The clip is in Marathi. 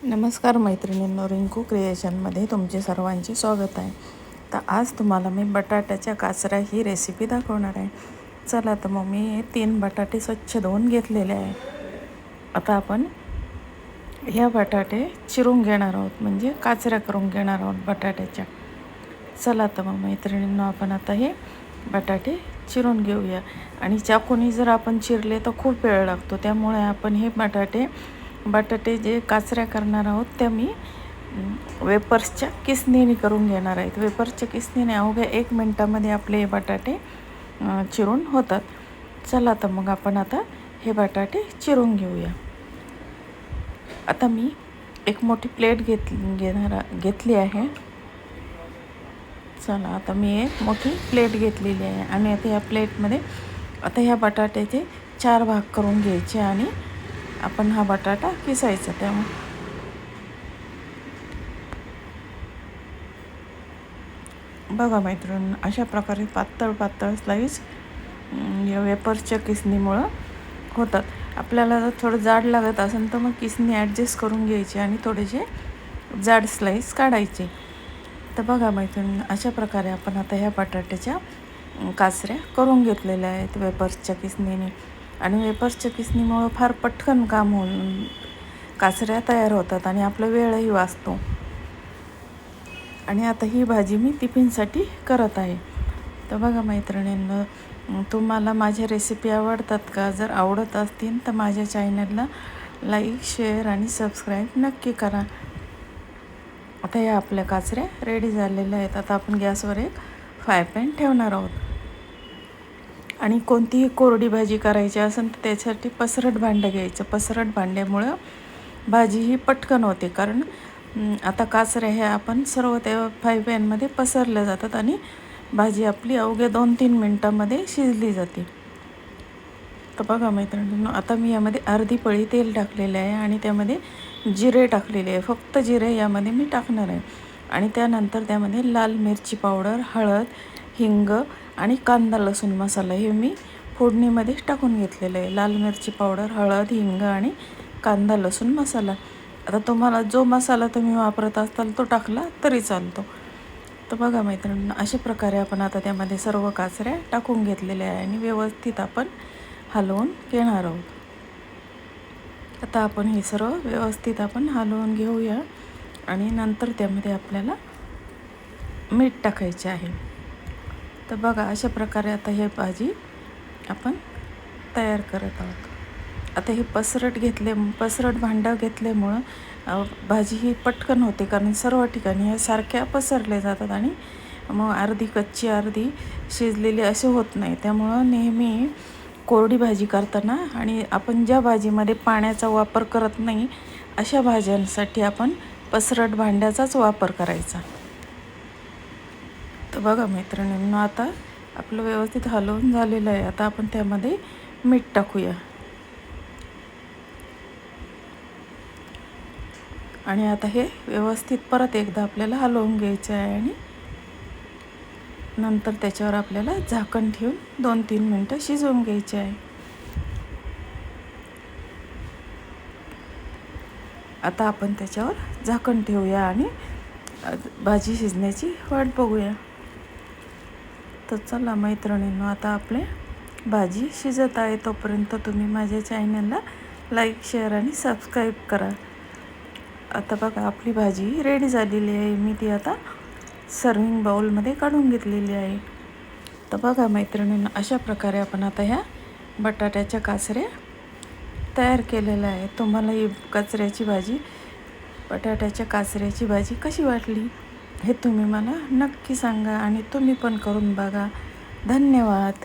नमस्कार मैत्रिणींनो, रिंकू क्रिएशनमध्ये तुमचे सर्वांचे स्वागत आहे. तर आज तुम्हाला मी बटाट्याच्या काचऱ्या ही रेसिपी दाखवणार आहे. चला तर मग मी 3 बटाटे स्वच्छ धुवून घेतलेले आहे. आता आपण ह्या बटाटे चिरून घेणार आहोत, म्हणजे काचऱ्या करून घेणार आहोत बटाट्याच्या. चला तर मग मैत्रिणींनो, आपण आता हे बटाटे चिरून घेऊया. आणि चाकूनी जर आपण चिरले तर खूप वेळ लागतो, त्यामुळे आपण हे बटाटे जे काचऱ्या करणार आहोत त्या मी वेपर्सच्या किसणीने करून घेणार आहेत. वेपर्सच्या किसणीने अवघ्या 1 मिनटामध्ये आपले हे बटाटे चिरून होतात. चला तर मग आपण आता हे बटाटे चिरून घेऊया. आता मी एक मोठी प्लेट घेतली आहे. चला, आता मी एक मोठी प्लेट घेतलेली आहे आणि आता ह्या प्लेटमध्ये आता ह्या बटाट्याचे 4 भाग करून घ्यायचे आणि आपण हा बटाटा किसायचा. त्यामुळे बघा मैत्रिणी, अशा प्रकारे पातळ स्लाईस या वेपर्सच्या किसणीमुळं होतात. आपल्याला जर थोडं जाड लागत असेल तर मग किसणी ॲडजस्ट करून घ्यायची आणि थोडेसे जाड स्लाईस काढायचे. तर बघा मैत्रिणी, अशा प्रकारे आपण आता ह्या बटाट्याच्या काचऱ्या करून घेतलेल्या आहेत वेपर्सच्या किसणीने. आणि वेपर्सच्या किसणीमुळं फार पटकन काम होऊन काचऱ्या तयार होतात आणि आपला वेळही वाचतो. आणि आता ही भाजी मी टिफिनसाठी करत आहे. तर बघा मैत्रिणींनो, तुम्हाला माझ्या रेसिपी आवडतात का? जर आवडत असतील तर माझ्या चॅनलला लाईक, शेअर आणि सबस्क्राईब नक्की करा. आता या आपल्या काचऱ्या रेडी झालेल्या आहेत. आता आपण गॅसवर एक फ्राय पॅन ठेवणार आहोत. आणि कोणतीही कोरडी भाजी करायची असेल तर त्यासाठी पसरट भांडं घ्यायचं. पसरट भांड्यामुळं भाजी ही पटकन होते, कारण आता काचऱ्या ह्या आपण सर्व त्या फ्राय पॅनमध्ये पसरल्या जातात आणि भाजी आपली अवघ्या 2-3 मिनटामध्ये शिजली जाते. तर बघा मैत्रिणींनो, आता मी यामध्ये अर्धी पळी तेल टाकलेले आहे आणि त्यामध्ये जिरे टाकलेले आहे. फक्त जिरे यामध्ये मी टाकणार आहे. आणि त्यानंतर त्यामध्ये लाल मिरची पावडर, हळद, हिंग आणि कांदा लसूण मसाला हे मी फोडणीमध्येच टाकून घेतलेलं आहे. लाल मिरची पावडर, हळद, हिंग आणि कांदा लसूण मसाला. आता तुम्हाला जो मसाला तुम्ही वापरत असाल तो टाकला तरी चालतो. तर बघा मैत्रिणींनो, अशा प्रकारे आपण आता त्यामध्ये सर्व काचऱ्या टाकून घेतलेल्या आहे आणि व्यवस्थित आपण हलवून घेणार आहोत. आता आपण हे सर्व व्यवस्थित आपण हलवून घेऊया आणि नंतर त्यामध्ये आपल्याला मीठ टाकायचे आहे. तर बघा, अशा प्रकारे आता हे भाजी आपण तयार करत आहोत. आता हे पसरट भांडं घेतल्यामुळं भाजी ही पटकन होते, कारण सर्व ठिकाणी ह्या सारख्या पसरल्या जातात आणि मग अर्धी कच्ची अर्धी शिजलेली असे होत नाही. त्यामुळं नेहमी कोरडी भाजी करताना आणि आपण ज्या भाजीमध्ये पाण्याचा वापर करत नाही अशा भाज्यांसाठी आपण पसरट भांड्याचाच वापर करायचा. तर बघा मैत्रिणींनो, आता आपलं व्यवस्थित हलवून झालेलं आहे. आता आपण त्यामध्ये मीठ टाकूया आणि आता हे व्यवस्थित परत एकदा आपल्याला हलवून घ्यायचं आहे आणि नंतर त्याच्यावर आपल्याला झाकण ठेवून 2-3 मिनटं शिजवून घ्यायचे आहे. आता आपण त्याच्यावर झाकण ठेवूया आणि भाजी शिजण्याची वाट बघूया. तर चला मैत्रिणींनो, आता आपली भाजी शिजत आहे. तोपर्यंत तुम्ही माझ्या चॅनलला लाईक, शेअर आणि सबस्क्राईब करा. आता बघा, आपली भाजी रेडी झालेली आहे. मी ती आता सर्विंग बाउलमध्ये काढून घेतलेली आहे. तर बघा मैत्रिणींनो, अशा प्रकारे आपण आता ह्या बटाट्याच्या काचऱ्या तयार केलेल्या आहे. तुम्हाला ही बटाट्याच्या काचऱ्याची भाजी कशी वाटली हे तुम्ही मला नक्की सांगा आणि तुम्ही पण करून बघा. धन्यवाद.